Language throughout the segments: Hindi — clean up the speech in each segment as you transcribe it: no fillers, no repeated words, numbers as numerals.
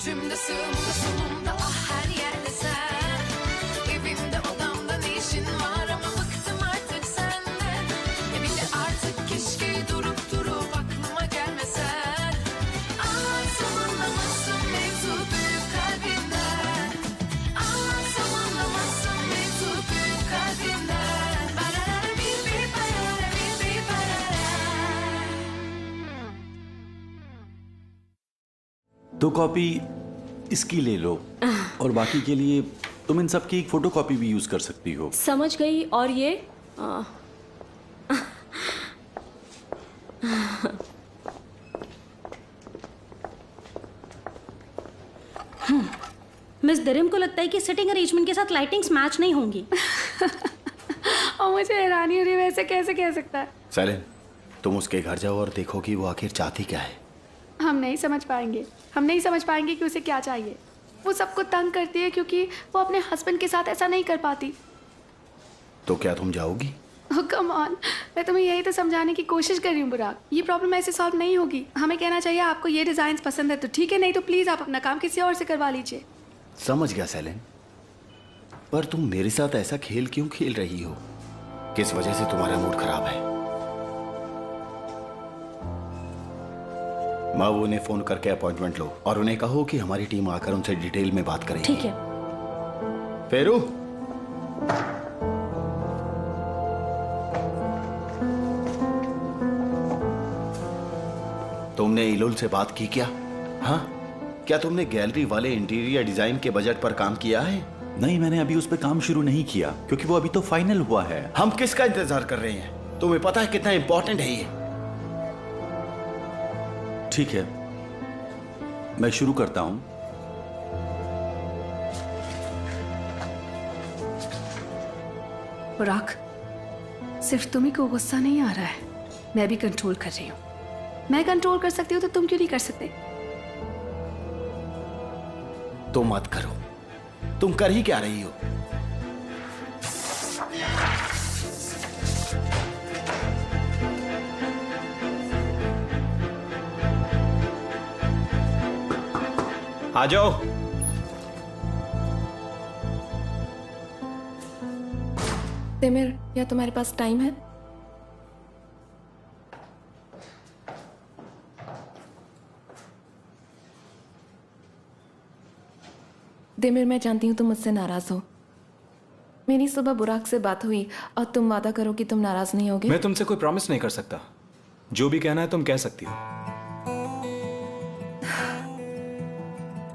Göğsümde sığımda solumda ah her yerde sen. Evimde odamda ne işin var ama bıktım artık senden. Bir de artık keşke durup aklıma gelmesen. Anlatamazsın mevzu büyük kalbinden. Anlatamazsın mevzu büyük kalbinden. Barara bir barara bir barara. दो कॉपी इसकी ले लो और बाकी के लिए तुम इन सब की एक फोटो कॉपी भी यूज कर सकती हो। समझ गई। और ये मिस दरिम को लगता है कि सिटिंग अरेंजमेंट के साथ लाइटिंग्स मैच नहीं होंगी। और मुझे हैरानी हो रही है, वैसे कैसे कह सकता है। सैलिन, तुम उसके घर जाओ और देखो कि वो आखिर चाहती क्या है। हम नहीं समझ पाएंगे कि उसे क्या चाहिए। वो सबको तंग करती है क्योंकि वो अपने हस्बैंड के साथ ऐसा नहीं कर पाती। तो क्या तुम जाओगी? ओह कम ऑन, मैं तुम्हें यही तो समझाने की कोशिश कर रही हूँ बुराक। ये प्रॉब्लम ऐसे सॉल्व नहीं होगी। हमें कहना चाहिए आपको ये डिजाइन पसंद है तो ठीक है, नहीं तो प्लीज आप अपना काम किसी और से करवा लीजिए। समझ गया सैलिन, पर तुम मेरे साथ ऐसा खेल क्यों खेल रही हो? किस वजह से तुम्हारा मूड खराब है? माँ, वो उन्हें फोन करके अपॉइंटमेंट लो और उन्हें कहो कि हमारी टीम आकर उनसे डिटेल में बात करेगी। ठीक है। फेरू, तुमने इलोल से बात की क्या? हाँ, क्या तुमने गैलरी वाले इंटीरियर डिजाइन के बजट पर काम किया है? नहीं, मैंने अभी उस पर काम शुरू नहीं किया क्योंकि वो अभी तो फाइनल हुआ है। हम किसका इंतजार कर रहे हैं? तुम्हें पता है कितना इंपॉर्टेंट है ये? ठीक है, मैं शुरू करता हूं। बुराक, सिर्फ तुम्ही को गुस्सा नहीं आ रहा है, मैं भी कंट्रोल कर रही हूँ। मैं कंट्रोल कर सकती हूँ तो तुम क्यों नहीं कर सकते? तो मत करो। तुम कर ही क्या रही हो? आ जाओ। तिमिर, क्या तुम्हारे पास टाइम है? तिमिर, मैं जानती हूँ तुम मुझसे नाराज हो। मेरी सुबह बुराक से बात हुई और तुम वादा करो कि तुम नाराज नहीं होगे। मैं तुमसे कोई प्रॉमिस नहीं कर सकता। जो भी कहना है तुम कह सकती हो।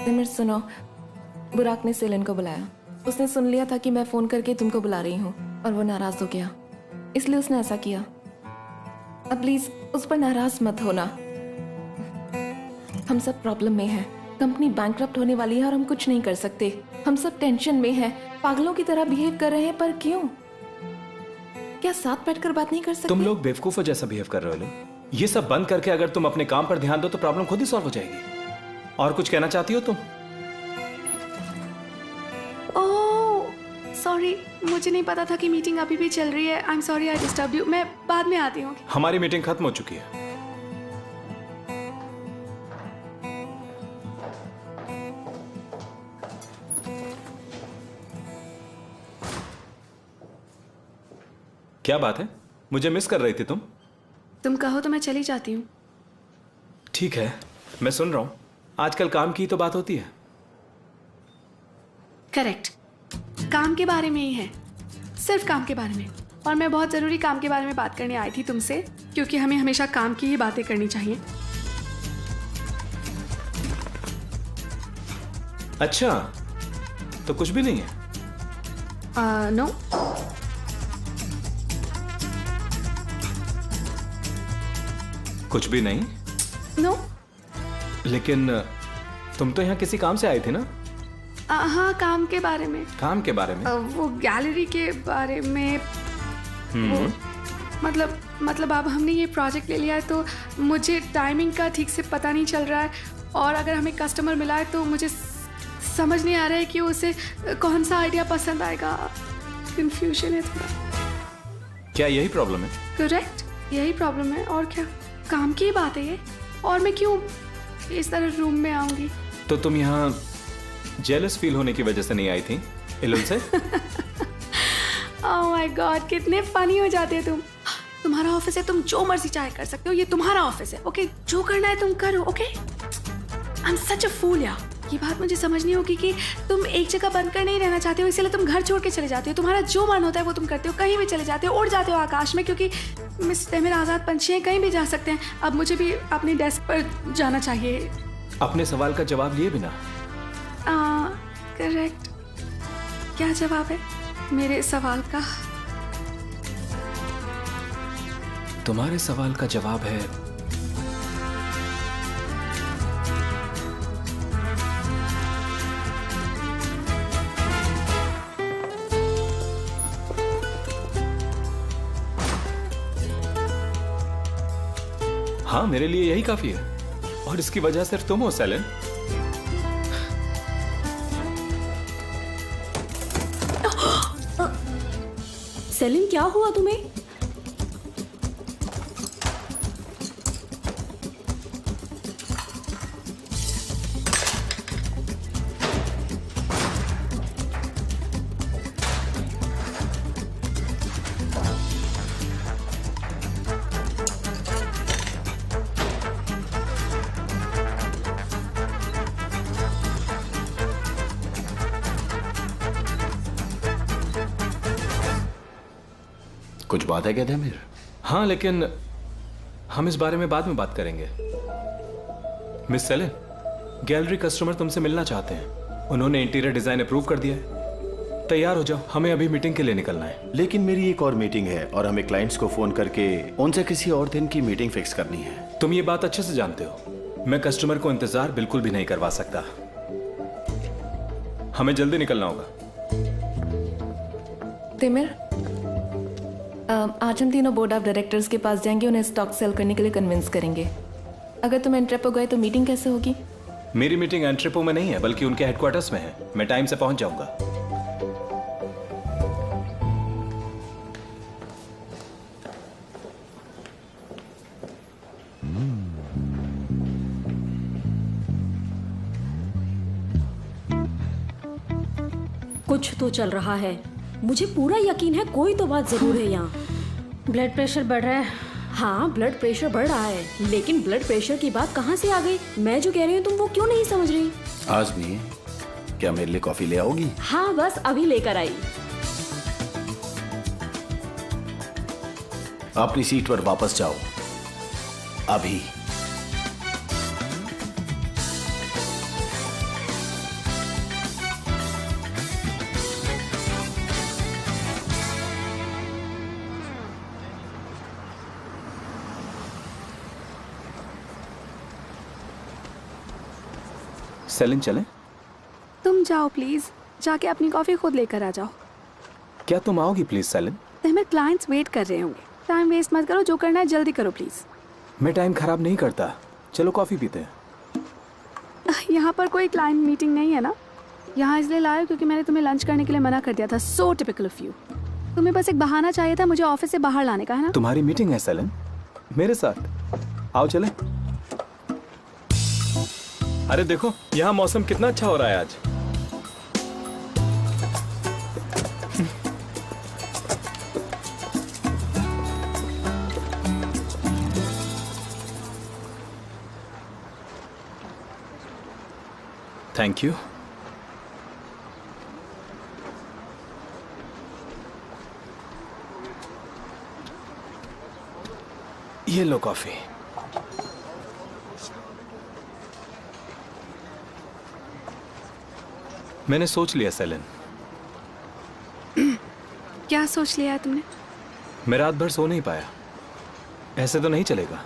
तिमिर सुनो, बुराक ने सेलिन को बुलाया। उसने सुन लिया था कि मैं फोन करके तुमको बुला रही हूँ और वो नाराज हो गया, इसलिए उसने ऐसा किया। अब प्लीज उस पर नाराज मत होना। हम सब प्रॉब्लम में हैं। कंपनी बैंकरप्ट होने वाली है और हम कुछ नहीं कर सकते। हम सब टेंशन में हैं, पागलों की तरह बिहेव कर रहे हैं, पर क्यों? क्या साथ बैठकर बात नहीं कर सकते? तुम लोग बेवकूफों जैसा बिहेव कर रहे हो। ये सब बंद करके अगर तुम अपने काम पर ध्यान दो तो प्रॉब्लम खुद ही सॉल्व हो जाएगी। और कुछ कहना चाहती हो तुम? ओह सॉरी, मुझे नहीं पता था कि मीटिंग अभी भी चल रही है। I am sorry I disturb you. मैं बाद में आती हूँ। हमारी मीटिंग खत्म हो चुकी है। क्या बात है? मुझे मिस कर रही थी तुम? तुम कहो तो मैं चली जाती हूँ। ठीक है, मैं सुन रहा हूं। आजकल काम की तो बात होती है। करेक्ट, काम के बारे में ही है, सिर्फ काम के बारे में। और मैं बहुत जरूरी काम के बारे में बात करने आई थी तुमसे, क्योंकि हमें हमेशा काम की ही बातें करनी चाहिए। अच्छा, तो कुछ भी नहीं है? नो। कुछ भी नहीं? नो। लेकिन तुम तो यहाँ किसी काम से आए थे ना? हाँ, काम के बारे में। काम के बारे में? वो गैलरी के बारे में। वो, मतलब अब हमने ये प्रोजेक्ट ले लिया है तो मुझे टाइमिंग का ठीक से पता नहीं चल रहा है। और अगर हमें कस्टमर मिला है तो मुझे समझ नहीं आ रहा है कि उसे कौन सा आइडिया पसंद आएगा। कंफ्यूजन है थोड़ा। क्या यही प्रॉब्लम है? करेक्ट, यही प्रॉब्लम है। और क्या, काम की बात है ये। और मैं क्यों इस तरह रूम में आऊंगी? तो तुम यहाँ जेलस फील होने की वजह से नहीं आई थी इलुन से? ओह माय गॉड, कितने फनी हो जाते हो तुम। तुम्हारा ऑफिस है, तुम जो मर्जी चाहे कर सकते हो, ये तुम्हारा ऑफिस है। ओके, जो करना है तुम करो। ओके, आई एम सच अ फूल यार। ये बात मुझे समझनी होगी कि तुम एक जगह बंद कर नहीं रहना चाहते हो, इसलिए तुम घर छोड़ के चले जाते हो। तुम्हारा जो मन होता है वो तुम करते हो, कहीं भी चले जाते हो, उड़ जाते हो आकाश में, क्योंकि मिस तेमिर आज़ाद पंछी हैं, कहीं भी जा सकते हैं। अब मुझे भी अपने डेस्क पर जाना चाहिए। अपने सवाल का जवाब लिए बिना? करेक्ट। क्या जवाब है मेरे सवाल का? तुम्हारे सवाल का जवाब है हाँ, मेरे लिए यही काफी है। और इसकी वजह सिर्फ तुम हो सेलिन। सेलिन, क्या हुआ तुम्हें? कुछ बात है क्या तेमिर? हाँ, लेकिन हम इस बारे में बाद में बात करेंगे। मिस सेलिन, गैलरी कस्टमर तुमसे मिलना चाहते हैं। उन्होंने इंटीरियर डिजाइन अप्रूव कर दिया है। तैयार हो जाओ, हमें अभी मीटिंग के लिए निकलना है। लेकिन मेरी एक और मीटिंग है और हमें क्लाइंट्स को फोन करके उनसे किसी और दिन की मीटिंग फिक्स करनी है। तुम ये बात अच्छे से जानते हो। मैं कस्टमर को इंतजार बिल्कुल भी नहीं करवा सकता। हमें जल्दी निकलना होगा। तिमिर, आज हम तीनों बोर्ड ऑफ डायरेक्टर्स के पास जाएंगे, उन्हें स्टॉक सेल करने के लिए कन्विंस करेंगे। अगर तुम एंट्रेपो गए तो मीटिंग कैसे होगी? मेरी मीटिंग एंट्रेपो में नहीं है, बल्कि उनके हेडक्वार्टर्स में है। मैं टाइम से पहुंच जाऊंगा। कुछ तो चल रहा है। मुझे पूरा यकीन है कोई तो बात जरूर है यहाँ। ब्लड प्रेशर बढ़ रहा है। हाँ, ब्लड प्रेशर बढ़ रहा है, लेकिन ब्लड प्रेशर की बात कहाँ से आ गई? मैं जो कह रही हूँ तुम वो क्यों नहीं समझ रही? आज भी क्या मेरे लिए कॉफी ले आओगी? हाँ, बस अभी लेकर आई। अपनी सीट पर वापस जाओ अभी। सेलिन, चलें? तुम जाओ प्लीज, जाके अपनी कॉफी खुद लेकर आ जाओ। क्या तुम आओगी please Celine? Temir, clients wait कर रहे होंगे। टाइम वेस्ट मत करो, जो करना है जल्दी करो प्लीज। मैं टाइम खराब नहीं करता। चलो कॉफी पीते हैं। यहाँ पर कोई क्लाइंट मीटिंग नहीं है ना? यहाँ इसलिए लाया क्योंकि मैंने तुम्हें लंच करने के लिए मना कर दिया था। सो टिपिकल ऑफ यू। तुम्हें बस एक बहाना चाहिए था मुझे ऑफिस से बाहर लाने का, है ना? तुम्हारी मीटिंग है सेलिन, मेरे साथ। आओ चलें। अरे देखो, यहाँ मौसम कितना अच्छा हो रहा है आज। Thank you. ये लो कॉफी। मैंने सोच लिया सेलिन। क्या सोच लिया है तुमने? मैं रात भर सो नहीं पाया। ऐसे तो नहीं चलेगा,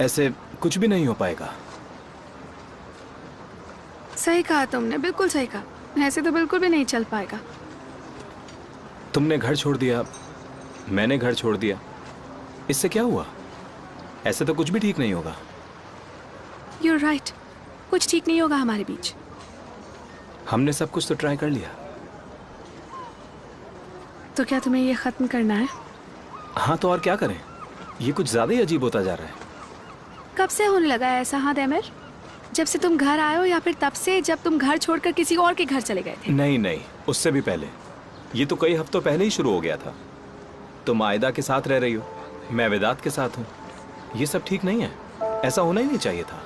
ऐसे कुछ भी नहीं हो पाएगा। सही कहा तुमने, बिल्कुल सही कहा। ऐसे तो बिल्कुल भी नहीं चल पाएगा। तुमने घर छोड़ दिया, मैंने घर छोड़ दिया, इससे क्या हुआ? ऐसे तो कुछ भी ठीक नहीं होगा। You're right, कुछ ठीक नहीं होगा हमारे बीच। हमने सब कुछ तो ट्राई कर लिया। तो क्या तुम्हें ये खत्म करना है? हाँ, तो और क्या करें? ये कुछ ज्यादा ही अजीब होता जा रहा है। कब से होने लगा है ऐसा? हाँ तेमिर, जब से तुम घर आए हो या फिर तब से जब तुम घर छोड़कर किसी और के घर चले गए थे? नहीं नहीं, उससे भी पहले। ये तो कई हफ्तों पहले ही शुरू हो गया था। तुम आयदा के साथ रह रही हो, मैं वेदांत के साथ हूँ। ये सब ठीक नहीं है, ऐसा होना ही नहीं चाहिए था।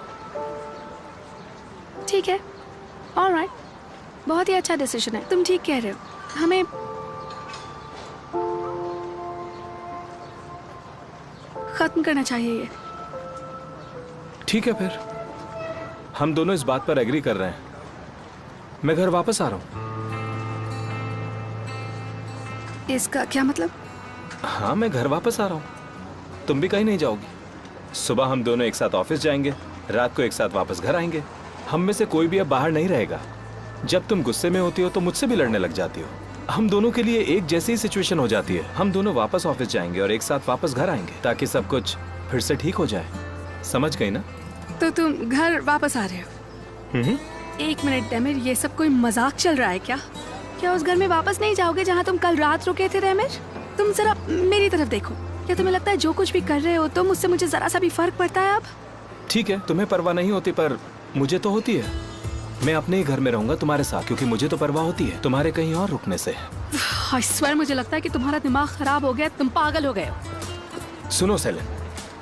ठीक है, ऑलराइट, बहुत ही अच्छा डिसीजन है, तुम ठीक कह रहे हो। हमें खत्म करना चाहिए ये। ठीक है, फिर हम दोनों इस बात पर एग्री कर रहे हैं। मैं घर वापस आ रहा हूँ। इसका क्या मतलब? हाँ, मैं घर वापस आ रहा हूँ। तुम भी कहीं नहीं जाओगी। सुबह हम दोनों एक साथ ऑफिस जाएंगे, रात को एक साथ वापस घर आएंगे। हम में से कोई भी अब बाहर नहीं रहेगा। जब तुम गुस्से में होती हो तो मुझसे भी लड़ने लग जाती हो। हम दोनों के लिए एक जैसी ही सिचुएशन हो जाती है। हम दोनों वापस ऑफिस जाएंगे और एक साथ वापस घर आएंगे, ताकि सब कुछ फिर से ठीक हो जाए। समझ गई ना? तो तुम घर वापस आ रहे हो? एक मिनट तैमिर, ये सब कोई मजाक चल रहा है क्या? क्या उस घर में वापस नहीं जाओगे जहाँ तुम कल रात रुके थे तैमिर? तुम जरा मेरी तरफ देखो। क्या तुम्हें लगता है जो कुछ भी कर रहे हो तुम, उससे मुझे जरा सा भी फर्क पड़ता है अब? ठीक है, तुम्हें परवाह नहीं होती, पर मुझे तो होती है। मैं अपने ही घर में रहूंगा तुम्हारे साथ, क्योंकि मुझे तो परवाह होती है तुम्हारे कहीं और रुकने से। I swear, मुझे लगता है कि तुम्हारा दिमाग खराब हो गया, तुम पागल हो गए हो। सुनो सेलिन,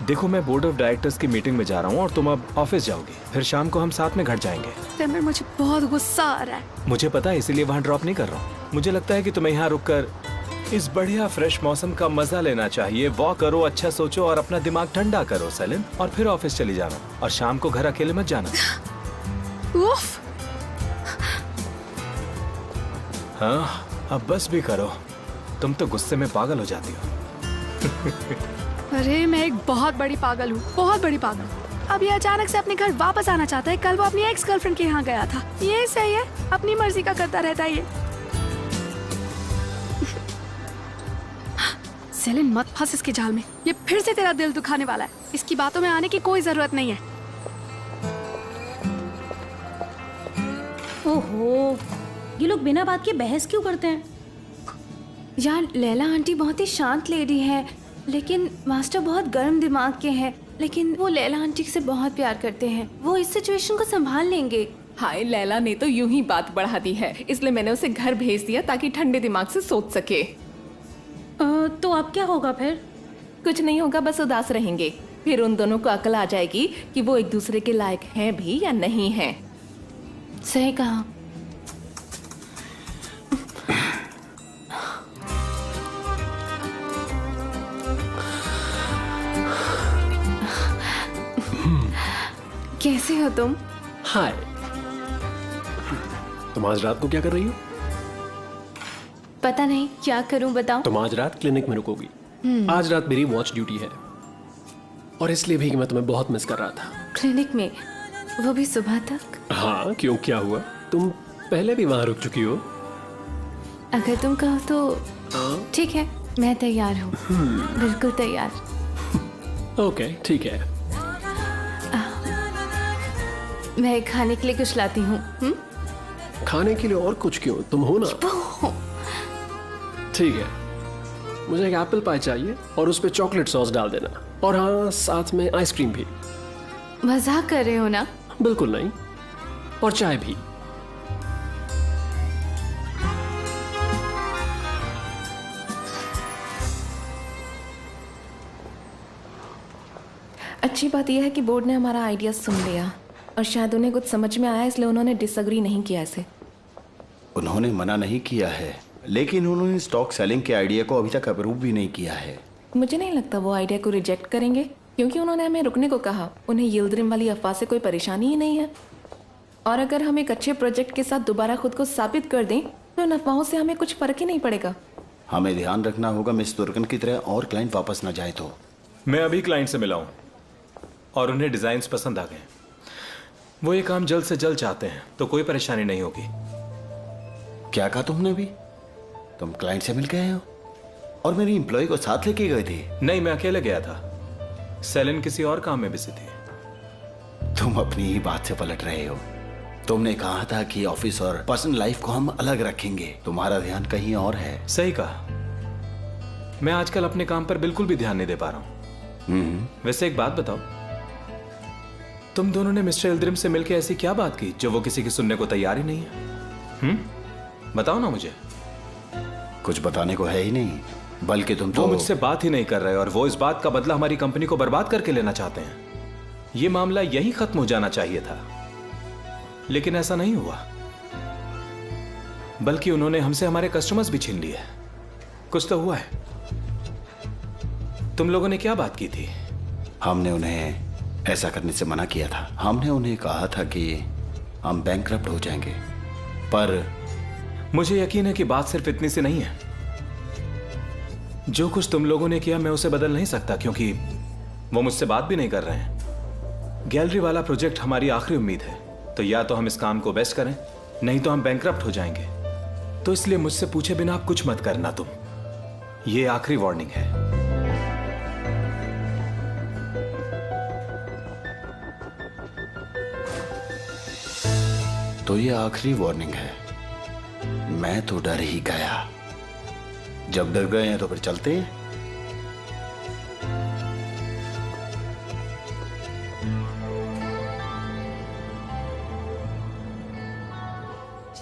देखो मैं बोर्ड ऑफ डायरेक्टर्स की मीटिंग में जा रहा हूँ और तुम अब ऑफिस जाओगी। फिर शाम को हम साथ में घर जाएंगे। तैमिर, मुझे बहुत गुस्सा आ रहा है। मुझे पता है, इसीलिए वहाँ ड्रॉप नहीं कर रहा हूँ। मुझे लगता है कि तुम्हें यहाँ रुककर इस बढ़िया फ्रेश मौसम का मजा लेना चाहिए। वॉक करो, अच्छा सोचो और अपना दिमाग ठंडा करो सेलिन, और फिर ऑफिस चली जाना। और शाम को घर अकेले मत जाना। उफ। हाँ, अब बस भी करो, तुम तो गुस्से में पागल हो जाती हो। अरे मैं एक बहुत बड़ी पागल हूँ, बहुत बड़ी पागल। अब ये अचानक से अपने घर वापस आना चाहता है। कल वो अपनी एक्स गर्लफ्रेंड के यहाँ गया था। ये सही है, अपनी मर्जी का करता रहता है ये। सेलिन, मत फंस इसके जाल में, ये फिर से तेरा दिल दुखाने वाला है। इसकी बातों में आने की कोई जरूरत नहीं है। ओहो, ये लोग बिना बात के बहस क्यों करते हैं? यार, लैला आंटी बहुत ही शांत लेडी है, लेकिन मास्टर बहुत गर्म दिमाग के हैं। लेकिन वो लैला आंटी से बहुत प्यार करते हैं, वो इस सिचुएशन को संभाल लेंगे। हाय, लैला ने तो यूं ही बात बढ़ा दी है, इसलिए मैंने उसे घर भेज दिया ताकि ठंडे दिमाग से सोच सके। तो अब क्या होगा फिर? कुछ नहीं होगा, बस उदास रहेंगे। फिर उन दोनों को अकल आ जाएगी कि वो एक दूसरे के लायक हैं भी या नहीं हैं। सही कहा। कैसे हो तुम? हाय। तुम आज रात को क्या कर रही हो? पता नहीं क्या करूं, बताओ। तुम आज रात क्लिनिक में रुकोगी। आज रात मेरी वॉच ड्यूटी है, और इसलिए भी कि मैं तुम्हें बहुत मिस कर रहा था। क्लिनिक में, वो भी सुबह तक? हाँ, क्यों, क्या हुआ? तुम पहले भी वहां रुक चुकी हो। अगर तुम कहो तो ठीक है, मैं तैयार हूँ। बिल्कुल तैयार। ओके, ठीक है। मैं खाने के लिए कुछ लाती हूँ। खाने के लिए और कुछ क्यों, तुम हो ना। ठीक है, मुझे एक एप्पल पाई चाहिए और उस पे चॉकलेट सॉस डाल देना, और हाँ, साथ में आइसक्रीम भी। मजाक कर रहे हो ना? बिल्कुल नहीं, और चाय भी। अच्छी बात यह है कि बोर्ड ने हमारा आइडिया सुन लिया, और शायद उन्हें कुछ समझ में आया, इसलिए उन्होंने डिसएग्री नहीं किया इसे। उन्होंने मना नहीं किया है, लेकिन उन्होंने स्टॉक सेलिंग के आइडिया को अभी तक अप्रूव भी नहीं किया है। मुझे नहीं लगता वो आइडिया को रिजेक्ट करेंगे, क्योंकि उन्होंने हमें रुकने को कहा। उन्हें यील्ड्रिम वाली अफवाह से कोई परेशानी ही नहीं है, और अगर हम एक अच्छे प्रोजेक्ट के साथ दोबारा खुद को साबित कर दें तो इन अफवाहों से हमें कुछ फर्क ही नहीं पड़ेगा। हमें ध्यान रखना होगा मिस तुर्कन की तरह और क्लाइंट वापस न जाए तो। मैं अभी क्लाइंट से मिला हूं और उन्हें डिजाइन्स पसंद आ गए। वो ये काम जल्द से जल्द चाहते हैं, तो कोई परेशानी नहीं होगी। क्या कहा तुमने भी? तुम क्लाइंट से मिल गए हो और मेरी एम्प्लॉय को साथ लेके गए थे? नहीं, मैं अकेले गया था। सेलिन किसी और काम में बिजी थी। तुम अपनी ही बात से पलट रहे हो। तुमने कहा था कि ऑफिस और पर्सनल लाइफ को हम अलग रखेंगे, तुम्हारा ध्यान कहीं और है। सही कहा। मैं आजकल अपने काम पर बिल्कुल भी ध्यान नहीं दे पा रहा हूं। वैसे एक बात बताओ, तुम दोनों ने मिस्टर इल्द्रिम से मिलकर ऐसी क्या बात की जो वो किसी की सुनने को तैयार ही नहीं है? बताओ ना मुझे। कुछ बताने को है ही नहीं, बल्कि तुम वो तो मुझसे बात ही नहीं कर रहे और वो इस बात का बदला हमारी कंपनी को बर्बाद करके लेना चाहते हैं। ये मामला यही खत्म हो जाना चाहिए था, लेकिन ऐसा नहीं हुआ, बल्कि उन्होंने हमसे हमारे कस्टमर्स भी छीन लिए। कुछ तो हुआ है। तुम लोगों ने क्या बात की थी? हमने उन्हें ऐसा करने से मना किया था। हमने उन्हें कहा था कि हम बैंकरप्ट हो जाएंगे, पर मुझे यकीन है कि बात सिर्फ इतनी सी नहीं है। जो कुछ तुम लोगों ने किया मैं उसे बदल नहीं सकता, क्योंकि वो मुझसे बात भी नहीं कर रहे हैं। गैलरी वाला प्रोजेक्ट हमारी आखिरी उम्मीद है, तो या तो हम इस काम को बेस्ट करें, नहीं तो हम बैंकरप्ट हो जाएंगे। तो इसलिए मुझसे पूछे बिना आप कुछ मत करना तुम। ये आखिरी वार्निंग है। तो ये आखिरी वार्निंग है। मैं तो डर ही गया। जब डर गए हैं तो फिर चलते हैं।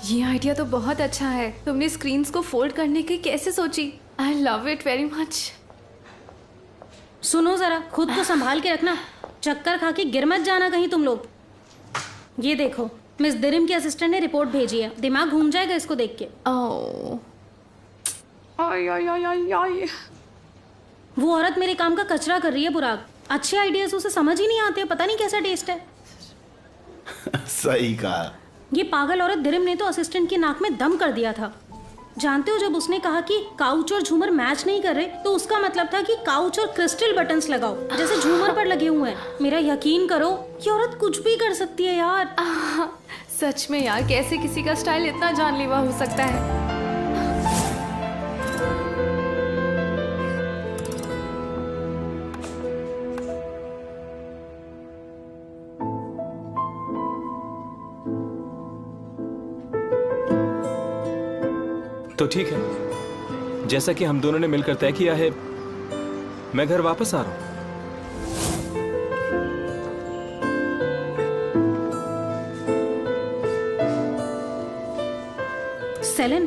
ये आइडिया तो बहुत अच्छा है। तुमने स्क्रीन्स को फोल्ड करने की कैसे सोची? I love it very much. सुनो जरा, खुद को संभाल के रखना। चक्कर खा के गिर मत जाना कहीं तुम लोग। ये देखो, मिस दिरिम की असिस्टेंट ने रिपोर्ट भेजी है। दिमाग घूम जाएगा इसको देख के। ओह, आई आई आई आई आई। वो औरत मेरे काम का कचरा कर रही है बुराक। अच्छे आइडियाज उसे समझ ही नहीं आते। पता नहीं कैसा टेस्ट है। सही कहा। ये पागल औरत दिरिम ने तो असिस्टेंट की नाक में दम कर दिया था। जानते हो, जब उसने कहा कि काउच और झूमर मैच नहीं कर रहे, तो उसका मतलब था कि काउच और क्रिस्टल बटन्स लगाओ जैसे झूमर पर लगे हुए हैं। मेरा यकीन करो, ये औरत कुछ भी कर सकती है यार। सच में यार, कैसे किसी का स्टाइल इतना जानलेवा हो सकता है? तो ठीक है, जैसा कि हम दोनों ने मिलकर तय किया है, मैं घर वापस आ रहा हूं। सेलेन,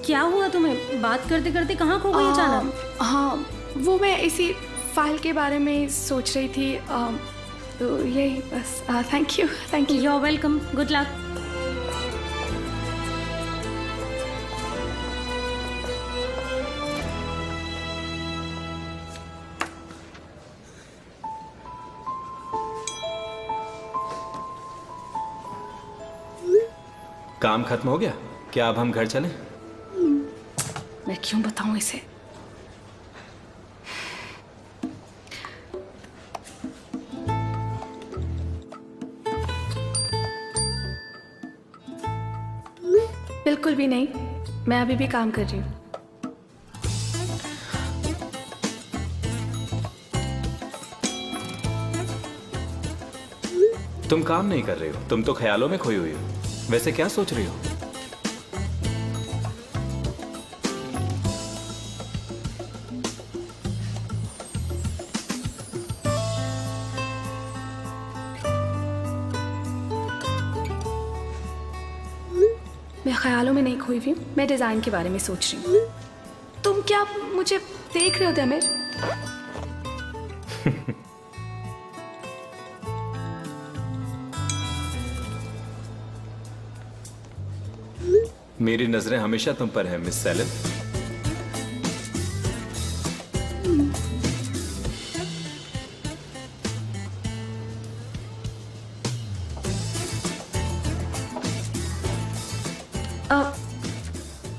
क्या हुआ तुम्हें? बात करते करते कहाँ खो गई अचानक? हाँ, वो मैं इसी फाइल के बारे में सोच रही थी। तो यही बस। Thank you, thank you. You are welcome. Good luck. काम खत्म हो गया क्या? अब हम घर चलें? मैं क्यों बताऊं इसे? बिल्कुल भी नहीं, मैं अभी भी काम कर रही हूँ। तुम काम नहीं कर रही हो, तुम तो ख्यालों में खोई हुई हो। वैसे क्या सोच रही हो? मैं ख्यालों में नहीं खोई हुई हूँ, मैं डिजाइन के बारे में सोच रही हूँ। तुम क्या मुझे देख रहे हो तमिर? मेरी नजरें हमेशा तुम पर हैं मिस सेलेन।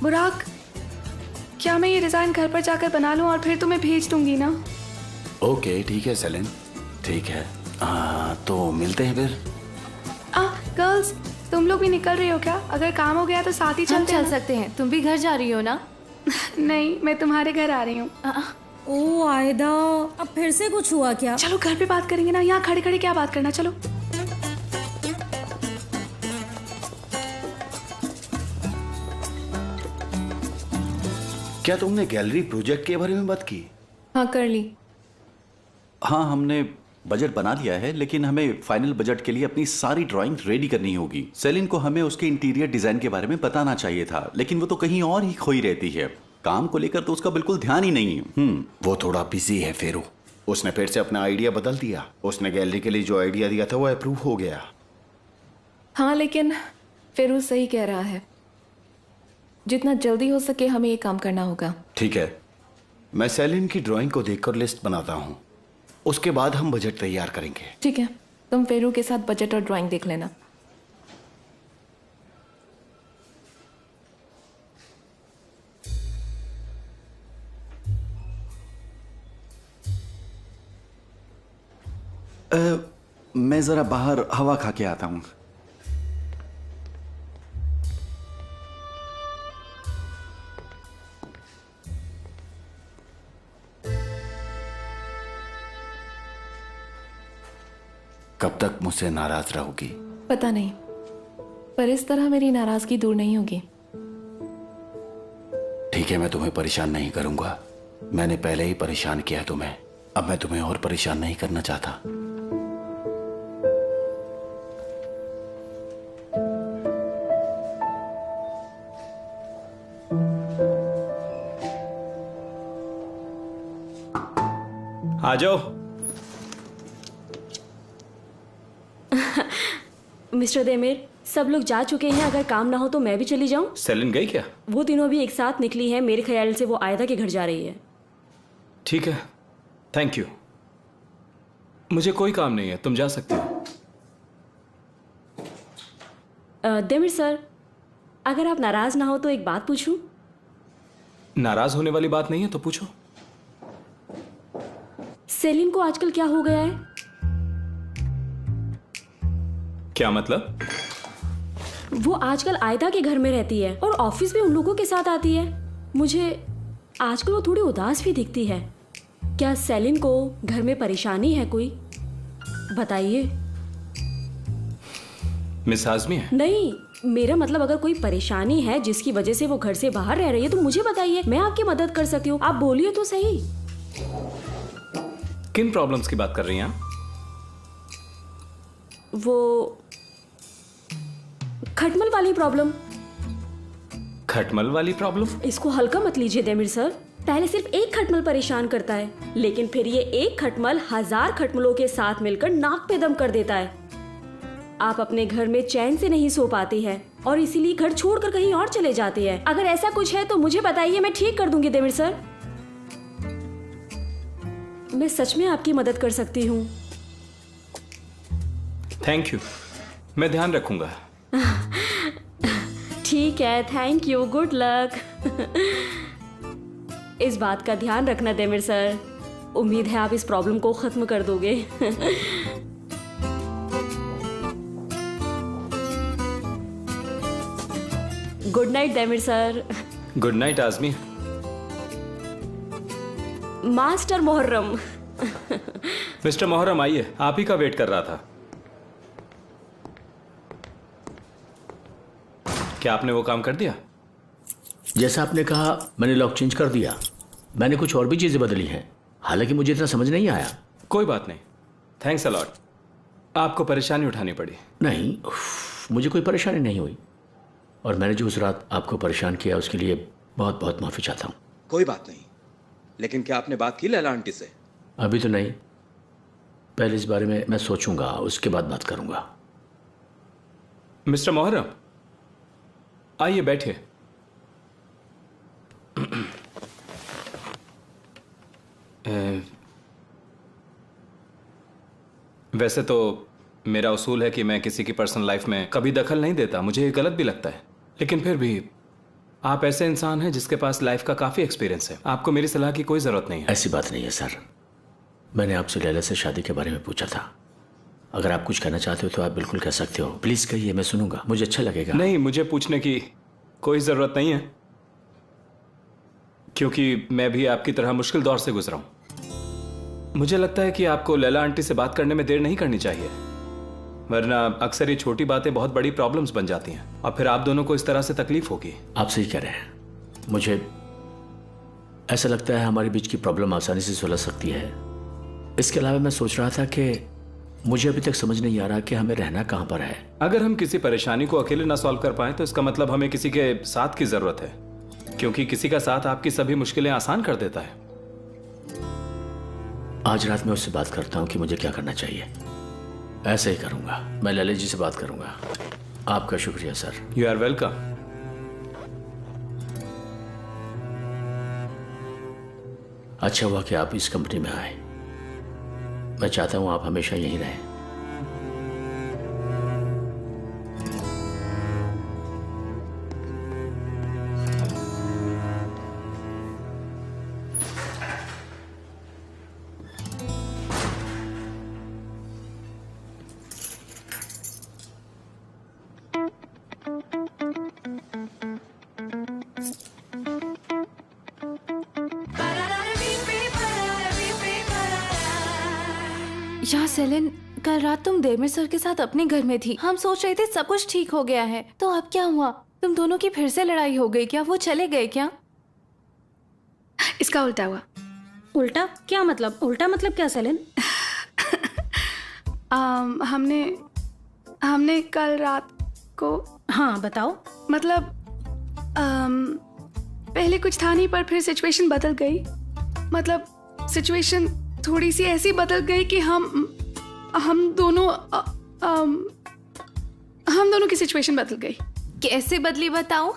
बुराक, क्या मैं ये डिजाइन घर पर जाकर बना लूं और फिर तुम्हें भेज दूंगी ना? ओके, ठीक है सेलेन, ठीक है। तो मिलते हैं फिर। गर्ल्स, तुम लोग भी निकल रही हो क्या? अगर काम हो गया तो साथ ही हम चलते चल सकते हैं। तुम भी घर जा रही हो ना? नहीं, मैं तुम्हारे घर आ रही हूँ। ओ आयदा, अब फिर से कुछ हुआ क्या? चलो घर पे बात करेंगे ना, यहाँ खड़े खड़े क्या बात करना। चलो। क्या तुमने गैलरी प्रोजेक्ट के बारे में बात की? हाँ, कर ली। हाँ, हमने बजट बना लिया है, लेकिन हमें फाइनल बजट के लिए अपनी सारी ड्राइंग रेडी करनी होगी। सेलिन को हमें उसके इंटीरियर डिजाइन के बारे में बताना चाहिए था, लेकिन वो तो कहीं और ही खोई रहती है। काम को लेकर तो उसका बिल्कुल ध्यान ही नहीं है। वो थोड़ा बिजी है फेरू। उसने फिर से अपना आइडिया बदल दिया। उसने गैलरी के लिए जो आइडिया दिया था वो अप्रूव हो गया। हाँ, लेकिन फेरू सही कह रहा है, जितना जल्दी हो सके हमें ये काम करना होगा। ठीक है, मैं सेलिन की ड्राइंग को देखकर लिस्ट बनाता हूँ, उसके बाद हम बजट तैयार करेंगे। ठीक है, तुम फेरू के साथ बजट और ड्राइंग देख लेना। मैं जरा बाहर हवा खा के आता हूँ। कब तक मुझसे नाराज रहोगी? पता नहीं, पर इस तरह मेरी नाराजगी दूर नहीं होगी। ठीक है, मैं तुम्हें परेशान नहीं करूंगा। मैंने पहले ही परेशान किया है तुम्हें, अब मैं तुम्हें और परेशान नहीं करना चाहता। आ जाओ। मिस्टर देमेर, सब लोग जा चुके हैं। अगर काम ना हो तो मैं भी चली जाऊं? सेलिन गई क्या? वो तीनों भी एक साथ निकली है। मेरे ख्याल से वो आयदा के घर जा रही है। ठीक है, थैंक यू। मुझे कोई काम नहीं है, तुम जा सकते हो। देमिर सर, अगर आप नाराज ना हो तो एक बात पूछूं? नाराज होने वाली बात नहीं है तो पूछो। सेलिन को आजकल क्या हो गया है? क्या मतलब? वो आजकल आयदा के घर में रहती है और ऑफिस भी उन लोगों के साथ आती है। मुझे आजकल वो थोड़ी उदास भी दिखती है। क्या सेलिन को घर में परेशानी है कोई? बताइए। मिस आजमी है? नहीं, मेरा मतलब अगर कोई परेशानी है जिसकी वजह से वो घर से बाहर रह रही है तो मुझे बताइए, मैं आपकी मदद कर सकती हूँ। आप बोलिए तो सही। किन प्रॉब्लम्स की बात कर रही हैं आप? वो खटमल वाली प्रॉब्लम। खटमल वाली प्रॉब्लम? इसको हल्का मत लीजिए देमिर सर। पहले सिर्फ एक खटमल परेशान करता है, लेकिन फिर ये एक खटमल 1000 खटमलों के साथ मिलकर नाक पे दम कर देता है। आप अपने घर में चैन से नहीं सो पाती है और इसीलिए घर छोड़कर कहीं और चले जाती है। अगर ऐसा कुछ है तो मुझे बताइए, मैं ठीक कर दूंगी देमिर सर। मैं सच में आपकी मदद कर सकती हूँ। थैंक यू, मैं ध्यान रखूंगा। ठीक है, थैंक यू, गुड लक। इस बात का ध्यान रखना देमिर सर। उम्मीद है आप इस प्रॉब्लम को खत्म कर दोगे। Good night Demir sir. Good night Azmi. Master Muharrem. Mister Muharrem आइए, आप ही का वेट कर रहा था। क्या आपने वो काम कर दिया? जैसा आपने कहा मैंने लॉक चेंज कर दिया। मैंने कुछ और भी चीजें बदली हैं, हालांकि मुझे इतना समझ नहीं आया। कोई बात नहीं, थैंक्स अ लॉट। आपको परेशानी उठानी पड़ी? नहीं, मुझे कोई परेशानी नहीं हुई, और मैंने जो उस रात आपको परेशान किया उसके लिए बहुत बहुत माफी चाहता हूँ। कोई बात नहीं, लेकिन क्या आपने बात की लैला आंटी से? अभी तो नहीं, पहले इस बारे में मैं सोचूंगा, उसके बाद बात करूंगा। मिस्टर मोहर्रम आइए, बैठिए। वैसे तो मेरा उसूल है कि मैं किसी की पर्सनल लाइफ में कभी दखल नहीं देता, मुझे ये गलत भी लगता है, लेकिन फिर भी आप ऐसे इंसान हैं जिसके पास लाइफ का काफी एक्सपीरियंस है, आपको मेरी सलाह की कोई जरूरत नहीं है। ऐसी बात नहीं है सर, मैंने आपसे लैला से शादी के बारे में पूछा था। अगर आप कुछ कहना चाहते हो तो आप बिल्कुल कह सकते हो। प्लीज कहिए, मैं सुनूंगा, मुझे अच्छा लगेगा। नहीं, मुझे पूछने की कोई जरूरत नहीं है, क्योंकि मैं भी आपकी तरह मुश्किल दौर से गुजरा हूं। मुझे लगता है कि आपको लैला आंटी से बात करने में देर नहीं करनी चाहिए, वरना अक्सर ये छोटी बातें बहुत बड़ी प्रॉब्लम्स बन जाती हैं और फिर आप दोनों को इस तरह से तकलीफ होगी। आप सही कह रहे हैं, मुझे ऐसा लगता है हमारे बीच की प्रॉब्लम आसानी से सुलझ सकती है इसके अलावा मैं सोच रहा था कि मुझे अभी तक समझ नहीं आ रहा कि हमें रहना कहाँ पर है। अगर हम किसी परेशानी को अकेले ना सॉल्व कर पाए तो इसका मतलब हमें किसी के साथ की जरूरत है, क्योंकि किसी का साथ आपकी सभी मुश्किलें आसान कर देता है। आज रात मैं उससे बात करता हूँ कि मुझे क्या करना चाहिए। ऐसे ही करूंगा, मैं ललित जी से बात करूंगा। आपका शुक्रिया सर। You are welcome. अच्छा हुआ कि आप इस कंपनी में आए। मैं चाहता हूं आप हमेशा यहीं रहें। या सेलिन, कल रात तुम देमिर सर के साथ अपने घर में थी। हम सोच रहे थे सब कुछ ठीक हो गया है, तो अब क्या हुआ? तुम दोनों की फिर से लड़ाई हो गई क्या? वो चले गए क्या? इसका उल्टा हुआ। उल्टा क्या मतलब? उल्टा मतलब क्या सेलिन? हमने कल रात को, हाँ बताओ। मतलब पहले कुछ था नहीं, पर फिर सिचुएशन बदल गई। मतलब सिचुएशन थोड़ी सी ऐसी बदल गई कि हम दोनों की सिचुएशन बदल गई। कैसे बदली बताओ?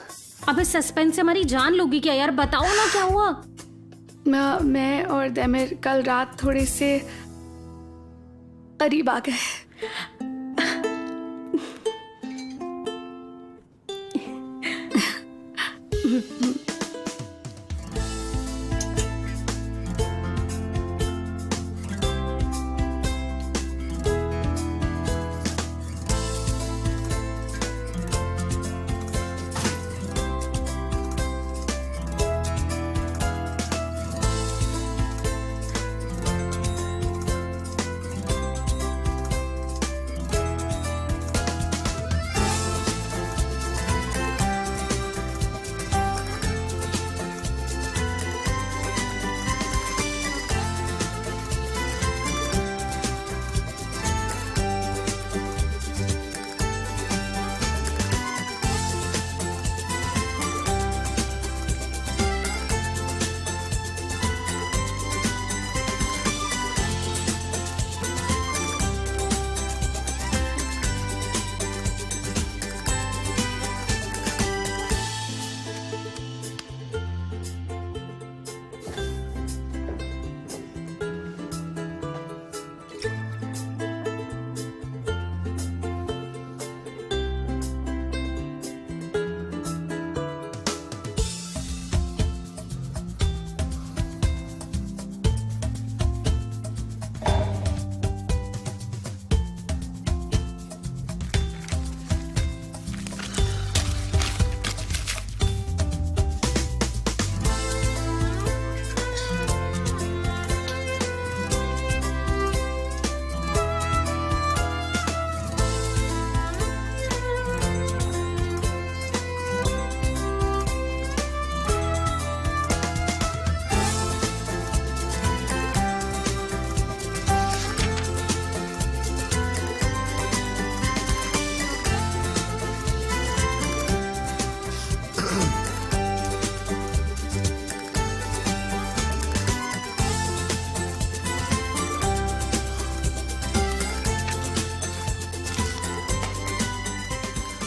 अबे सस्पेंस से हमारी जान लोगी क्या यार? बताओ ना क्या हुआ। मैं और देमिर कल रात थोड़े से करीब आ गए।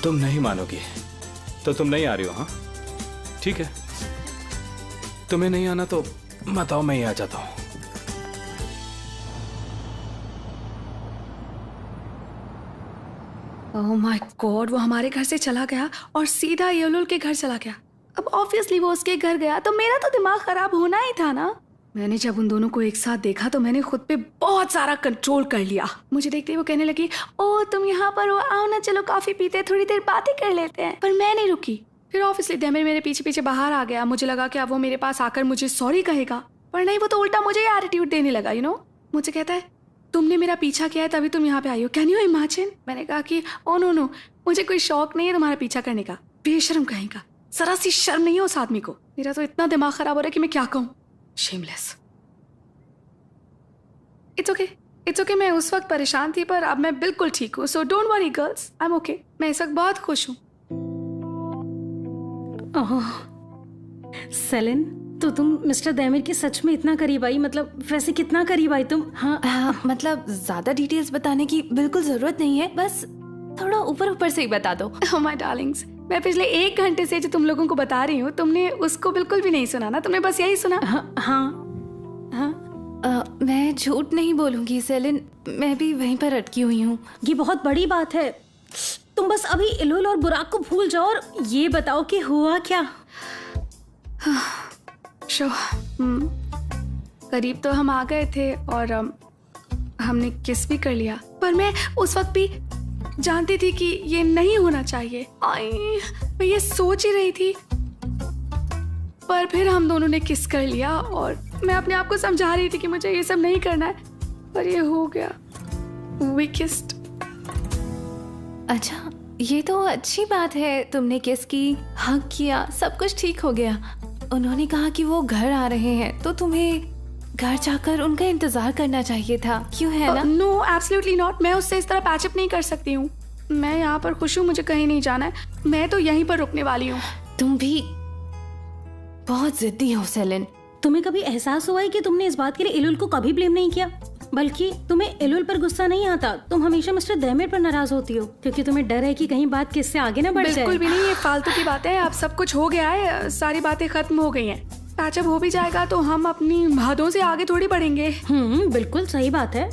तुम नहीं मानोगी तो तुम नहीं आ रही हो? हाँ ठीक है, तुम्हें नहीं आना तो बताओ, मैं ही आ जाता हूं। ओह माय गॉड, वो हमारे घर से चला गया और सीधा येलुल के घर चला गया। अब ऑब्वियसली वो उसके घर गया तो मेरा तो दिमाग खराब होना ही था ना। मैंने जब उन दोनों को एक साथ देखा तो मैंने खुद पे बहुत सारा कंट्रोल कर लिया। मुझे देखते ही वो कहने लगी, ओह तुम यहाँ पर हो, आओ ना चलो कॉफी पीते हैं, थोड़ी देर बातें कर लेते हैं। पर मैं नहीं रुकी। फिर ऑब्वियसली देमिर मेरे पीछे पीछे बाहर आ गया। मुझे लगा कि अब वो मेरे पास आकर मुझे सॉरी कहेगा, पर नहीं, वो तो उल्टा मुझे एटीट्यूड देने लगा। यू नो, मुझे कहता है तुमने मेरा पीछा किया है तभी तुम यहाँ पे आई हो, कैन यू इमेजिन। मैंने कहा कि ओ नो नो, मुझे कोई शौक नहीं है तुम्हारा पीछा करने का। बेशर्म कहेगा, जरा सी शर्म नहीं है उस आदमी को। मेरा तो इतना दिमाग खराब हो रहा है कि मैं क्या कहूँ। शेमलेस। It's okay. मैं उस वक्त परेशान थी पर अब मैं बिल्कुल ठीक हूँ। So don't worry girls, I am okay. मैं इस वक्त बहुत खुश हूँ। सेलिन, तो तुम मिस्टर दैमिर की सच में इतना करीब आई? मतलब वैसे कितना करीब आई तुम? हाँ, मतलब ज्यादा डिटेल्स बताने की बिल्कुल जरूरत नहीं है, बस थोड़ा ऊपर ऊपर से ही बता दो। ओह माय डार्लिंग्स, मैं पिछले 1 घंटे से जो तुम लोगों को बता रही हूँ, तुमने उसको बिल्कुल भी नहीं सुना ना? तुमने बस यही सुना? हाँ। मैं झूठ नहीं बोलूंगी सेलिन, मैं भी वहीं पर अटकी हुई हूँ। ये बहुत बड़ी बात है। तुम बस अभी इलुल और बुराक को भूल जाओ और ये बताओ कि हुआ क्या। करीब तो हम आ गए थे और हमने किस भी कर लिया, पर मैं उस वक्त भी जानती थी कि ये नहीं होना चाहिए। मैं ये सोच ही रही थी, पर फिर हम दोनों ने किस कर लिया और मैं अपने आप को समझा रही थी कि मुझे ये सब नहीं करना है, पर ये हो गया। We kissed। अच्छा, ये तो अच्छी बात है, तुमने किस की, हक किया, सब कुछ ठीक हो गया। उन्होंने कहा कि वो घर आ रहे हैं, तो तुम्हें घर जाकर उनका इंतजार करना चाहिए था, क्यों है ना? No, absolutely not. मैं उससे इस तरह पैचअप नहीं कर सकती हूँ। मैं यहाँ पर खुश हूँ, मुझे कहीं नहीं जाना है। मैं तो यहीं पर रुकने वाली हूँ। तुम भी बहुत जिद्दी हो सेलिन। तुम्हें कभी एहसास हुआ है कि तुमने इस बात के लिए इलुल को कभी ब्लेम नहीं किया? बल्कि तुम्हें इलुल पर गुस्सा नहीं आता, तुम हमेशा मिस्टर दैमिर पर नाराज होती हो क्योंकि तुम्हें डर है कि कहीं बात किससे आगे ना बढ़ जाए। बिल्कुल भी नहीं, ये फालतू की बातें हैं। अब सब कुछ हो गया है, सारी बातें खत्म हो गई हैं। पैचअप हो भी जाएगा तो हम अपनी बातों से आगे थोड़ी बढ़ेंगे। बिल्कुल सही बात है।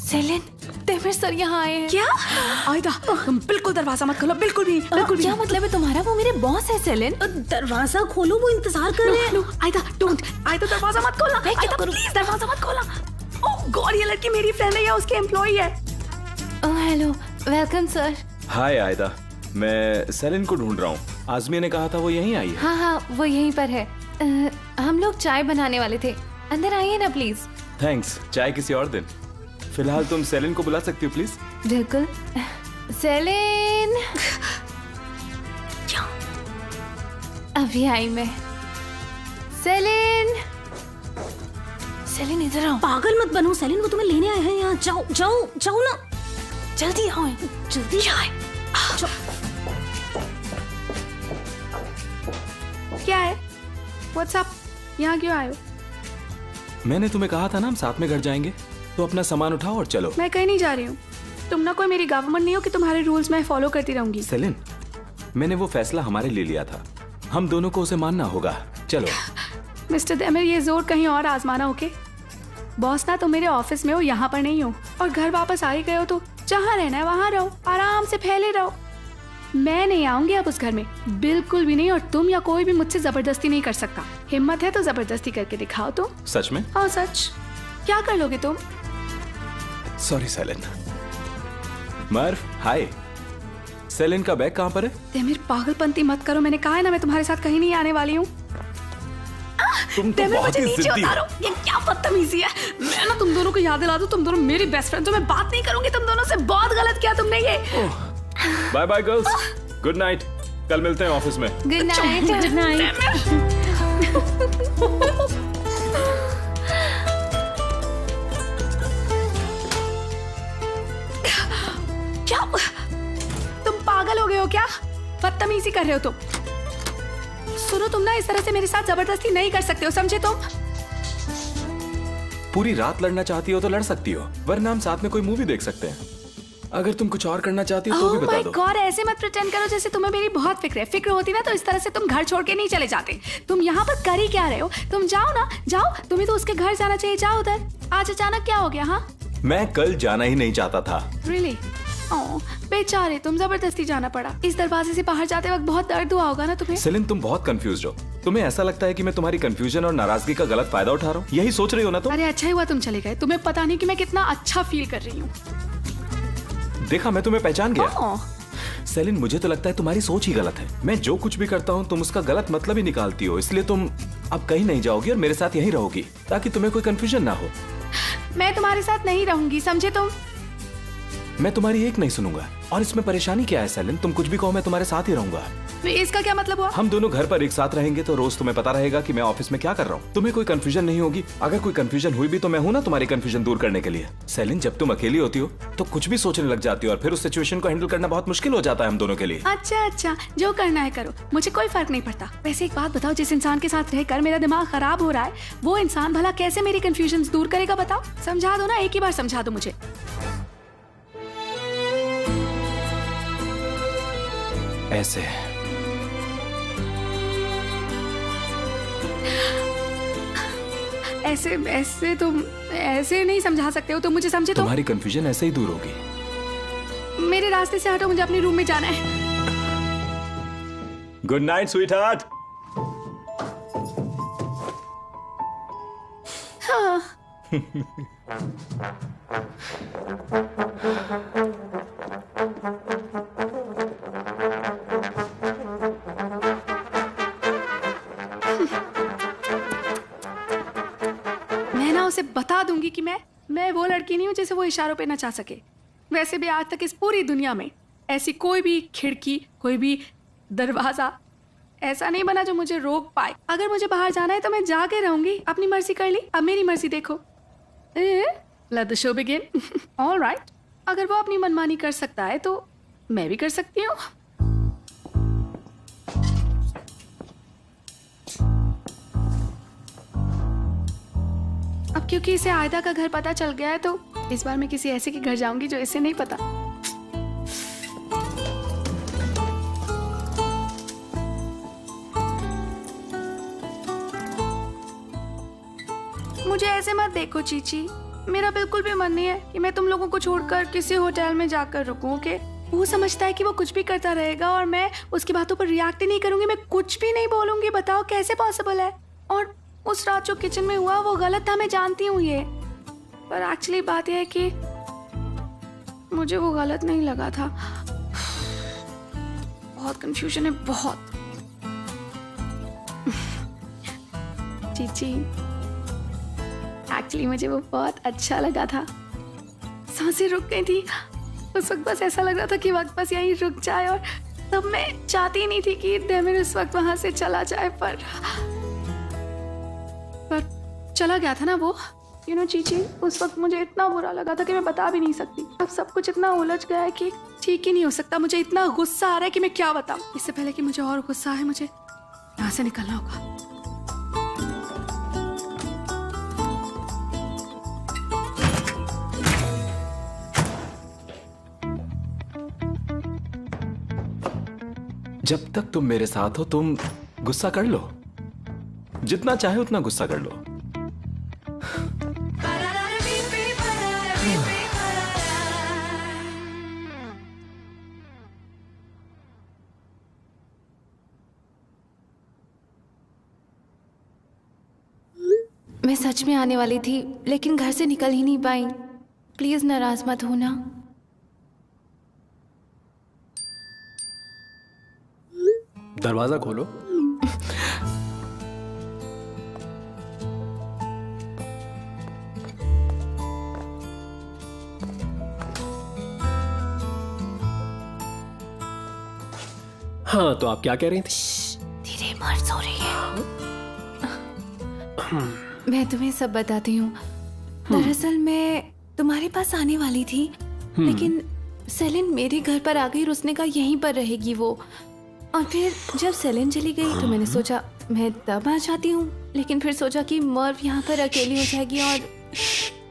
सेलिन, दैमिर सर यहाँ आए हैं। क्या? आयदा, तुम बिल्कुल दरवाजा मत खोलो, बिल्कुल भी। क्या मतलब है तुम्हारा? वो मेरे बॉस है सेलिन। दरवाजा खोलो, वो इंतजार कर रहे हैं। आयदा, डोंट। आयदा, दरवाजा मत खोलना। आयदा, प्लीज दरवाजा मत खोलना। ओह गॉड, ये लड़की मेरी फ्रेंड है या उसकी एम्प्लॉई है? Oh hello, welcome sir. Hi Aida, मैं सेलिन को ढूंढ रहा हूँ। आजमी ने कहा था वो यहीं आई है। हाँ, वो यहीं पर है। हम लोग चाय बनाने वाले थे, अंदर आइए ना प्लीज। थैंक्स, चाय किसी और दिन। फिलहाल तुम सेलिन को बुला सकती हो प्लीज? बिल्कुल। सेलिन, अभी आई मैं। सेलिन, सेलिन इधर आओ। पागल मत बनो सेलिन, वो तुम्हें लेने आए हैं यहाँ। जाओ जाओ जाओ ना, जल्दी आओ, जल्दी आए। क्या है? What's up? यहाँ क्यों आए हो? मैंने तुम्हें कहा था ना हम साथ में घर जाएंगे, तो अपना सामान उठाओ और चलो। मैं कहीं नहीं जा रही हूँ। तुम ना कोई मेरी गवर्नमेंट नहीं हो कि तुम्हारे रूल्स मैं फॉलो करती रहूंगी। सेलिन, मैंने वो फैसला हमारे लिए लिया था, हम दोनों को उसे मानना होगा। चलो। मिस्टर दैमिर, ये जोर कहीं और आजमाना। ओके बॉस, ना तुम मेरे ऑफिस में हो, यहाँ पर नहीं हो। और घर वापस आ ही गए हो तो जहाँ रहना है वहाँ रहो, आराम से फैले रहो। मैं नहीं आऊंगी अब उस घर में, बिल्कुल भी नहीं। और तुम या कोई भी मुझसे जबरदस्ती नहीं कर सकता। हिम्मत है तो जबरदस्ती करके दिखाओ तुम। सच में? हाँ सच। क्या कर लोगे तुम? Sorry Selin. Murph, hi. Selin का बैग कहाँ पर है? दैमिर, पागलपंती मत करो। मैंने कहा है ना मैं तुम्हारे साथ कहीं नहीं आने वाली हूँ। तुम तो बहुत ही जिद्दी हो। ये क्या बदतमीजी है। मैं ना तुम दोनों को याद दिला दूं, तुम दोनों मेरी बेस्ट फ्रेंड हो। मैं बात नहीं करूंगी तुम दोनों से। बहुत गलत किया तुमने ये। Bye bye girls, good night. कल मिलते हैं ऑफिस में। Good night. Good night. क्या तुम पागल हो गए हो क्या? बदतमीजी कर रहे हो तुम। सुनो, तुम ना इस तरह से मेरे साथ जबरदस्ती नहीं कर सकते हो, समझे तुम? पूरी रात लड़ना चाहती हो तो लड़ सकती हो, वरना हम साथ में कोई मूवी देख सकते हैं। अगर तुम कुछ और करना चाहती हो तो भी बता दो। ओह माय गॉड, ऐसे मत प्रिटेंड करो जैसे तुम्हें मेरी बहुत फिक्र है। फिक्र होती ना तो इस तरह से तुम घर छोड़ के नहीं चले जाते। तुम यहाँ पर कर ही क्या रहे हो? तुम जाओ ना, जाओ। तुम्हें तो उसके घर जाना चाहिए, जाओ उधर। आज अचानक क्या हो गया? हाँ, मैं कल जाना ही नहीं चाहता था। रियली? ओह बेचारे, तुम जबरदस्ती जाना पड़ा। इस दरवाजे से बाहर जाते वक्त बहुत दर्द हुआ होगा ना तुम्हें? सेलिन, तुम बहुत कंफ्यूज हो। तुम्हें ऐसा लगता है कि मैं तुम्हारी कंफ्यूजन और नाराजगी का गलत फायदा उठा रहा हूँ, यही सोच रही हो ना तुम? अरे अच्छा ही हुआ तुम चले गए। तुम्हें पता नहीं कि मैं कितना अच्छा फील कर रही हूँ। देखा, मैं तुम्हें पहचान गया। सेलिन, मुझे तो लगता है तुम्हारी सोच ही गलत है। मैं जो कुछ भी करता हूँ तुम उसका गलत मतलब ही निकालती हो, इसलिए तुम अब कहीं नहीं जाओगी और मेरे साथ यहीं रहोगी ताकि तुम्हें कोई कंफ्यूजन ना हो। मैं तुम्हारे साथ नहीं रहूंगी, समझे तुम? मैं तुम्हारी एक नहीं सुनूंगा। और इसमें परेशानी क्या है सेलिन? तुम कुछ भी कहो, मैं तुम्हारे साथ ही रहूंगा। इसका क्या मतलब हुआ? हम दोनों घर पर एक साथ रहेंगे तो रोज तुम्हें पता रहेगा कि मैं ऑफिस में क्या कर रहा हूँ। तुम्हें कोई कंफ्यूजन नहीं होगी। अगर कोई कंफ्यूजन हुई भी तो मैं हूं ना तुम्हारी कंफ्यूजन दूर करने के लिए। सेलिन, जब तुम अकेली होती हो तो कुछ भी सोचने लग जाती हो और फिर उस सिचुएशन को हैंडल करना बहुत मुश्किल हो जाता है हम दोनों के लिए। अच्छा, जो करना है करो, मुझे कोई फर्क नहीं पड़ता। वैसे एक बात बताओ, जिस इंसान के साथ रहकर मेरा दिमाग खराब हो रहा है, वो इंसान भला कैसे मेरी कंफ्यूजन दूर करेगा? बताओ, समझा दो ना, एक ही बार समझा दो मुझे। ऐसे ऐसे तुम ऐसे नहीं समझा सकते हो, तुम मुझे समझे तो। तुम्हारी कंफ्यूजन ऐसे ही दूर होगी। मेरे रास्ते से हटो, मुझे अपने रूम में जाना है। Good night sweet heart. हाँ। मैं ना उसे बता दूंगी कि मैं वो लड़की नहीं हूं जिसे वो इशारों पे नचा सके। वैसे भी आज तक इस पूरी दुनिया में ऐसी कोई भी खिड़की, कोई भी दरवाजा ऐसा नहीं बना जो मुझे रोक पाए। अगर मुझे बाहर जाना है तो मैं जाके रहूंगी। अपनी मर्जी कर ली, अब मेरी मर्जी देखो। Let the show begin. Alright, अगर वो अपनी मनमानी कर सकता है तो मैं भी कर सकती हूँ। अब क्योंकि इसे आयदा का घर पता चल गया है तो इस बार मैं किसी ऐसे के घर जाऊंगी जो इसे नहीं पता। मुझे ऐसे मत देखो चीची, मेरा बिल्कुल भी मन नहीं है कि मैं तुम लोगों को छोड़कर किसी होटल में जाकर रुकूं। ओके, वो समझता है कि वो कुछ भी करता रहेगा और मैं उसकी बातों पर रिएक्ट ही नहीं करूंगी, मैं कुछ भी नहीं बोलूंगी। बताओ कैसे पॉसिबल है? और उस रात जो किचन में हुआ वो गलत था, मैं जानती हूँ ये, पर एक्चुअली बात यह है कि मुझे वो गलत नहीं लगा था। बहुत कंफ्यूजन है, बहुत। चीची, एक्चुअली मुझे वो बहुत अच्छा लगा था। सांसें रुक गई थी उस वक्त, बस ऐसा लग रहा था कि वक्त बस यहीं रुक जाए। और तब मैं चाहती ही नहीं थी कि देमिर उस वक्त वहां से चला जाए, पर चला गया था ना वो। यू नो चीची, उस वक्त मुझे इतना बुरा लगा था कि मैं बता भी नहीं सकती। अब सब कुछ इतना उलझ गया है कि ठीक ही नहीं हो सकता। मुझे इतना गुस्सा आ रहा है कि मैं क्या बताऊं। इससे पहले कि मुझे और गुस्सा आए, मुझे यहाँ से निकलना होगा। जब तक तुम मेरे साथ हो तुम गुस्सा कर लो, जितना चाहे उतना गुस्सा कर लो। मैं सच में आने वाली थी लेकिन घर से निकल ही नहीं पाई। प्लीज नाराज मत होना। दरवाजा खोलो। हाँ, तो आप क्या कह रही थी? धीरे, मर्ज हो रही है। मैं तुम्हें सब बताती हूँ। दरअसल मैं तुम्हारे पास आने वाली थी, लेकिन सेलिन मेरे घर पर आ गई और उसने कहा यहीं पर रहेगी वो। और फिर जब सेलिन चली गई तो मैंने सोचा मैं तब आ जाती हूँ, लेकिन फिर सोचा कि मर्व यहाँ पर अकेली हो जाएगी। और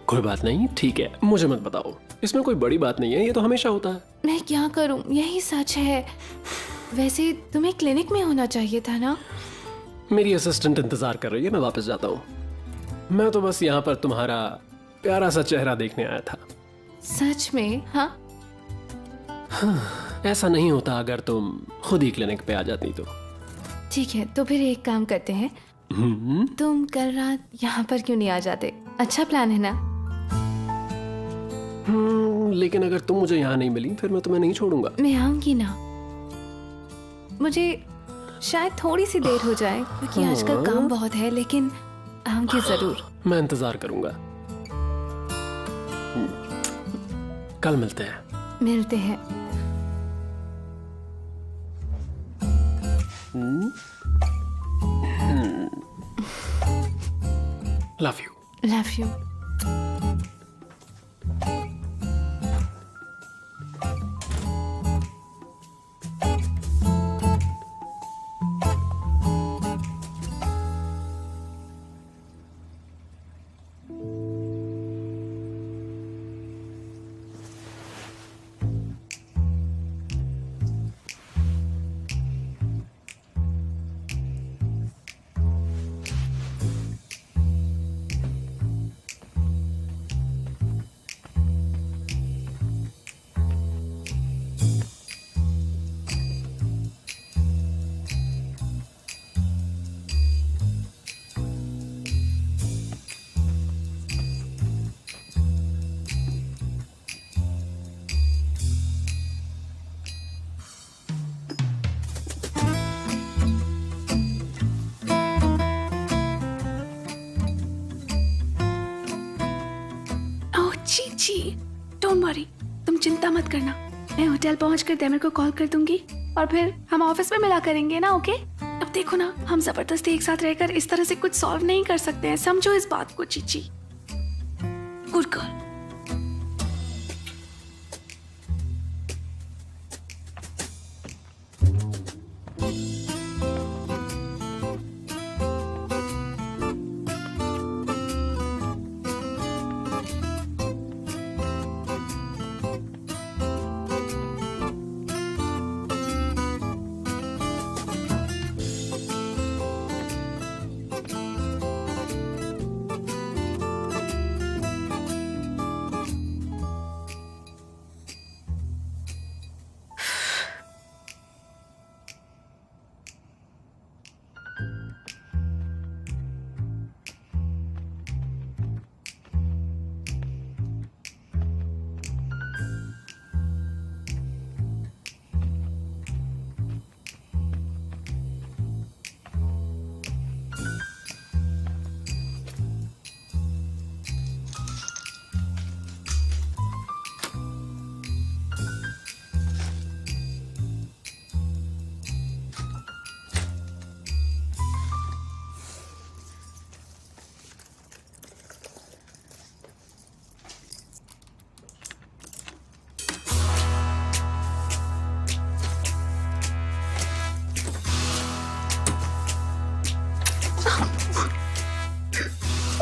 कोई बात नहीं, ठीक है, मुझे मत बताओ, इसमें कोई बड़ी बात नहीं है, ये तो हमेशा होता है। मैं क्या करूँ, यही सच है। वैसे तुम्हें क्लिनिक में होना चाहिए था ना। मेरी असिस्टेंट इंतजार कर रही है, मैं वापस जाता हूँ। मैं तो बस यहाँ पर तुम्हारा प्यारा सा चेहरा देखने आया था। सच में? हाँ, ऐसा नहीं होता अगर तुम खुद ही क्लिनिक पे आ जाती तो। ठीक है, तो फिर एक काम करते हैं, तुम कल रात यहाँ पर क्यों नहीं आ जाते? अच्छा प्लान है ना? लेकिन अगर तुम मुझे यहाँ नहीं मिली फिर मैं तुम्हें नहीं छोड़ूंगा। मैं आऊंगी ना। मुझे शायद थोड़ी सी देर हो जाए क्योंकि आजकल काम बहुत है, लेकिन आऊंगी जरूर। मैं इंतजार करूंगा। कल मिलते हैं। मिलते हैं। Love you. Love you. जी, डोंट वरी, तुम चिंता मत करना। मैं होटल पहुंचकर देमिर को कॉल कर दूंगी और फिर हम ऑफिस में मिला करेंगे ना, ओके? अब देखो ना, हम जबरदस्ती एक साथ रहकर इस तरह से कुछ सॉल्व नहीं कर सकते हैं, समझो इस बात को Chichi. Good girl.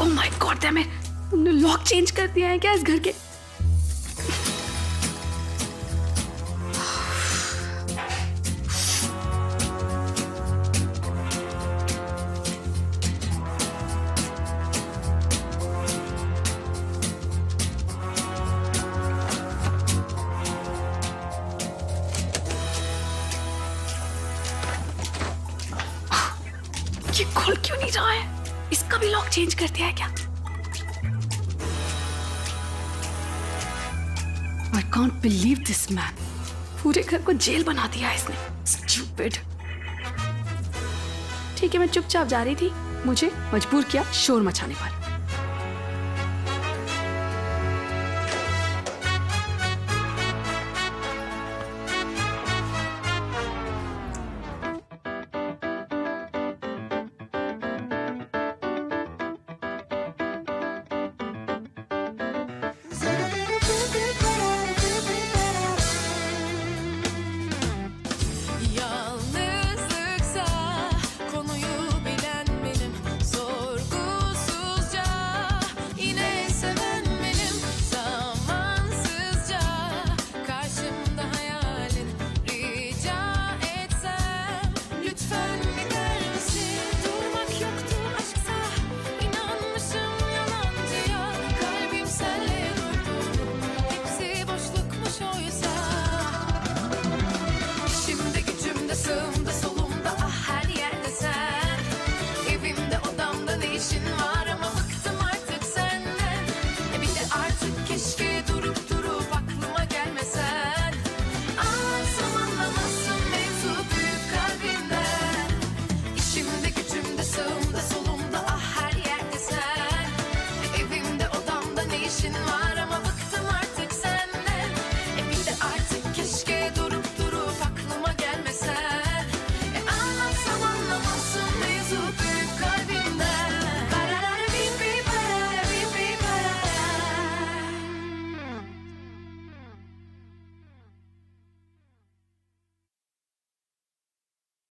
Oh my god damn it, तुमने लॉक चेंज कर दिया है क्या इस घर के? ये खोल क्यों नहीं रहा है? इसका भी लॉक चेंज कर दिया है क्या? I can't believe this man. पूरे घर को जेल बना दिया है इसने। Stupid. ठीक है, मैं चुपचाप जा रही थी, मुझे मजबूर किया शोर मचाने पर।